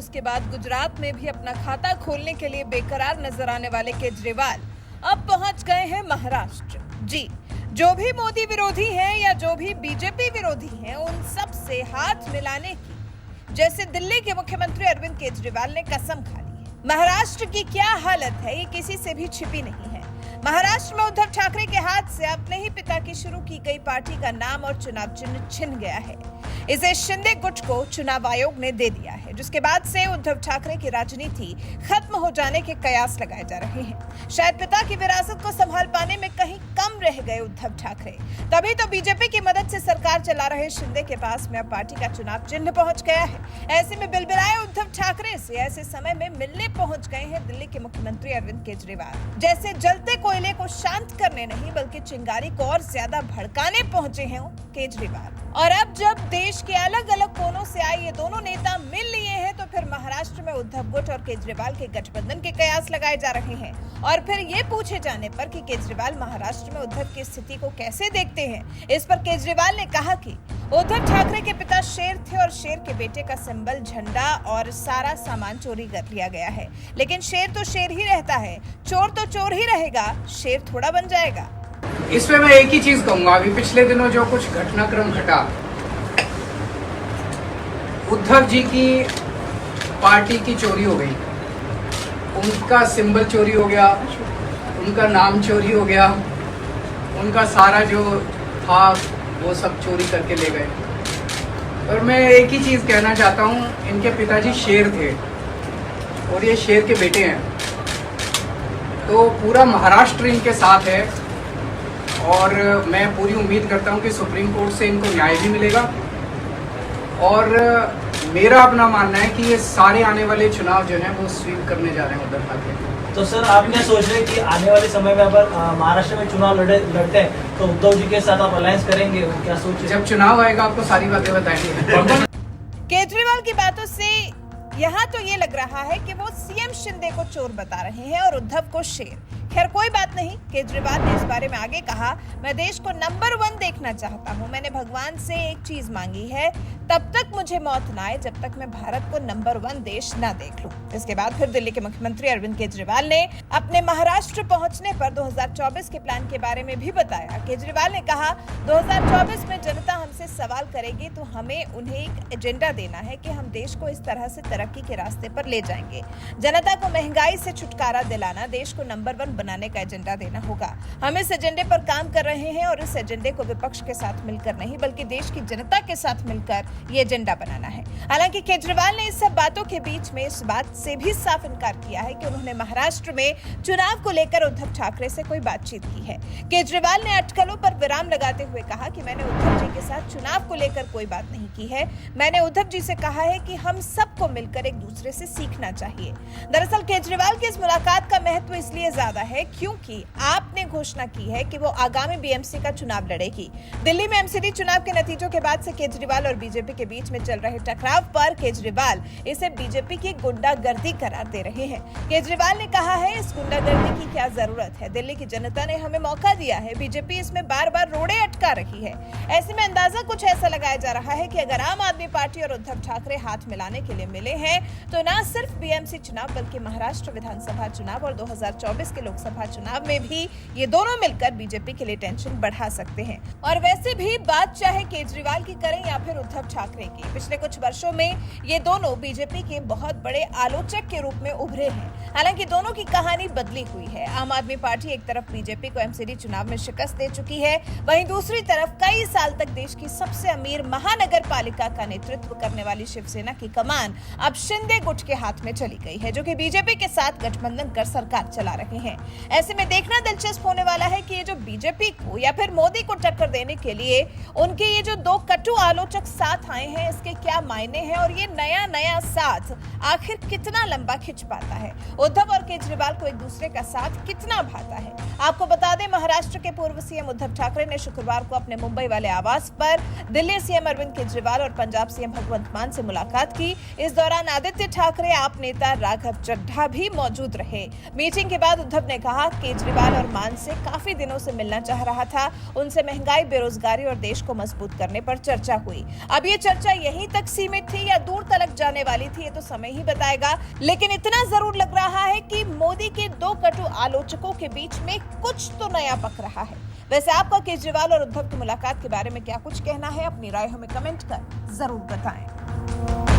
उसके बाद गुजरात में भी अपना खाता खोलने के लिए बेकरार नजर आने वाले केजरीवाल अब पहुंच गए हैं महाराष्ट्र। जी, जो भी मोदी विरोधी हैं या जो भी बीजेपी विरोधी हैं, उन सब से हाथ मिलाने की जैसे दिल्ली के मुख्यमंत्री अरविंद केजरीवाल ने कसम खा ली है। महाराष्ट्र की क्या हालत है, ये किसी से भी छिपी नहीं है। महाराष्ट्र में उद्धव ठाकरे के हाथ से अपने ही पिता की शुरू की गई पार्टी का नाम और चुनाव चिन्ह छिन गया है। इसे शिंदे गुट को चुनाव आयोग ने दे दिया है, जिसके बाद से उद्धव ठाकरे की राजनीति खत्म हो जाने के कयास लगाए जा रहे हैं। शायद पिता की विरासत को संभाल पाने में कहीं कम रह गए उद्धव ठाकरे, तभी तो बीजेपी की मदद से सरकार चला रहे शिंदे के पास में अब पार्टी का चुनाव चिन्ह पहुंच गया है। ऐसे में बिलबिलाए उद्धव ठाकरे से ऐसे समय में मिलने पहुंच गए हैं दिल्ली के मुख्यमंत्री अरविंद केजरीवाल। जैसे जलते कोयले को शांत करने नहीं बल्कि चिंगारी को और ज्यादा भड़काने पहुंचे हैं केजरीवाल। और अब जब देश के अलग अलग कोनों से आए ये दोनों नेता मिल लिए हैं, तो फिर महाराष्ट्र में उद्धव गुट और केजरीवाल के गठबंधन के कयास लगाए जा रहे हैं। और फिर ये पूछे जाने पर कि केजरीवाल महाराष्ट्र में उद्धव की स्थिति को कैसे देखते हैं, इस पर केजरीवाल ने कहा कि उद्धव ठाकरे के पिता शेर थे और शेर के बेटे का सिंबल, झंडा और सारा सामान चोरी कर लिया गया है। लेकिन शेर तो शेर ही रहता है, चोर तो चोर ही रहेगा, शेर थोड़ा बन जाएगा। इसमें मैं एक ही चीज कहूंगा, अभी पिछले दिनों जो कुछ घटनाक्रम घटा, उद्धव जी की पार्टी की चोरी हो गई, उनका सिंबल चोरी हो गया, उनका नाम चोरी हो गया, उनका सारा जो था वो सब चोरी करके ले गए। और मैं एक ही चीज कहना चाहता हूँ, इनके पिताजी शेर थे और ये शेर के बेटे हैं, तो पूरा महाराष्ट्र इनके साथ है। और मैं पूरी उम्मीद करता हूं कि सुप्रीम कोर्ट से इनको न्याय भी मिलेगा। और मेरा अपना मानना है कि ये सारे आने वाले चुनाव जो हैं वो स्वीप करने जा रहे हैं उद्धव ठाकरे। तो सर, आप क्या सोच रहे हैं कि आने वाले समय में अगर महाराष्ट्र में चुनाव लड़ते हैं तो उद्धव जी के साथ आप अलायंस करेंगे, क्या सोच रहे हैं? जब चुनाव आएगा आपको सारी बातें बताएंगे। केजरीवाल की बातों से यहाँ तो ये लग रहा है कि वो सीएम शिंदे को चोर बता रहे हैं और उद्धव को शेर। खैर कोई बात नहीं, केजरीवाल ने इस बारे में आगे कहा, मैं देश को नंबर 1 देखना चाहता हूं। मैंने भगवान से एक चीज मांगी है, तब तक मुझे मौत ना आए जब तक मैं भारत को नंबर 1 देश ना देख लूं। इसके बाद फिर दिल्ली के मुख्यमंत्री अरविंद केजरीवाल ने अपने महाराष्ट्र पहुंचने पर 2024 के प्लान के बारे में भी बताया। केजरीवाल ने कहा, 2024 में जनता हमसे सवाल करेगी तो हमें उन्हें एक एजेंडा देना है कि हम देश को इस तरह से तरक्की के रास्ते पर ले जाएंगे। जनता को महंगाई से छुटकारा दिलाना, देश को नंबर 1 बनाने का एजेंडा देना होगा। हम इस एजेंडे पर काम कर रहे हैं और इस एजेंडे को विपक्ष के साथ मिलकर नहीं बल्कि देश की जनता के साथ मिलकर ये एजेंडा बनाना है। हालांकि केजरीवाल ने इस सब बातों के बीच में इस बात से भी साफ इनकार किया है कि उन्होंने महाराष्ट्र में चुनाव को लेकर उद्धव ठाकरे से कोई बातचीत की है। केजरीवाल ने अटकलों पर विराम लगाते हुए कहा कि मैंने उद्धव जी के साथ चुनाव को लेकर कोई बात नहीं की है। मैंने उद्धव जी से कहा है कि हम सबको मिलकर एक दूसरे से सीखना चाहिए। दरअसल केजरीवाल की इस मुलाकात का महत्व इसलिए ज्यादा है क्योंकि आपने घोषणा की है कि वो आगामी बीएमसी का चुनाव लड़ेगी। दिल्ली में एमसीडी चुनाव के नतीजों के बाद से केजरीवाल और बीजेपी के बीच में चल रहे टकराव पर केजरीवाल इसे बीजेपी की गुंडागर्दी करार दे रहे हैं। केजरीवाल ने कहा है, इस गुंडागर्दी की क्या जरूरत है? दिल्ली की जनता ने हमें मौका दिया है, बीजेपी इसमें बार बार रोड़े अटका रही है। ऐसे में अंदाजा कुछ ऐसा लगाया जा रहा है कि अगर आम आदमी पार्टी और उद्धव ठाकरे हाथ मिलाने के लिए मिले हैं तो न सिर्फ बीएमसी चुनाव बल्कि महाराष्ट्र विधानसभा चुनाव और 2024 के लोकसभा चुनाव में भी ये दोनों मिलकर बीजेपी के लिए टेंशन बढ़ा सकते हैं। और वैसे भी बात चाहे केजरीवाल की करें या फिर उद्धव ठाकरे की, पिछले कुछ वर्षों में ये दोनों बीजेपी के बहुत बड़े आलोचक के रूप में उभरे हैं। हालांकि दोनों की कहानी बदली हुई है। आम आदमी पार्टी एक तरफ बीजेपी को एमसीडी चुनाव में शिकस्त दे चुकी है, वहीं दूसरी तरफ कई साल तक देश की सबसे अमीर महानगर पालिका का नेतृत्व करने वाली शिवसेना की कमान अब शिंदे गुट के हाथ में चली गई है, जो कि बीजेपी के साथ गठबंधन कर सरकार चला रहे हैं। ऐसे में देखना दिलचस्प होने वाला है कि ये जो बीजेपी को या फिर मोदी को टक्कर देने के लिए उनके ये जो दो कटु आलोचक साथ आए हैं, इसके क्या मायने हैं और ये नया साथ आखिर कितना लंबा खिंच पाता है, उद्धव और केजरीवाल को एक दूसरे का साथ कितना भाता है। आपको बता दें, महाराष्ट्र के पूर्व सीएम उद्धव ठाकरे ने शुक्रवार को अपने मुंबई वाले आवास पर पर दिल्ली सीएम अरविंद केजरीवाल और पंजाब सीएम भगवंत मान से मुलाकात की। इस दौरान आदित्य ठाकरे, आप नेता राघव चड्ढा भी मौजूद रहे। मीटिंग के बाद उद्धव ने कहा केजरीवाल और मान से काफी दिनों से मिलना चाह रहा था। उनसे महंगाई, बेरोजगारी और देश को मजबूत करने पर चर्चा हुई। अब ये चर्चा यहीं तक सीमित थी या दूर तलक जाने वाली थी, ये तो समय ही बताएगा। लेकिन इतना जरूर लग रहा है कि मोदी के दो कटु आलोचकों के बीच में कुछ तो नया पक रहा है। वैसे आपका केजरीवाल और उद्धव की मुलाकात के बारे में क्या कुछ कहना है? अपनी राय हमें कमेंट कर जरूर बताएं।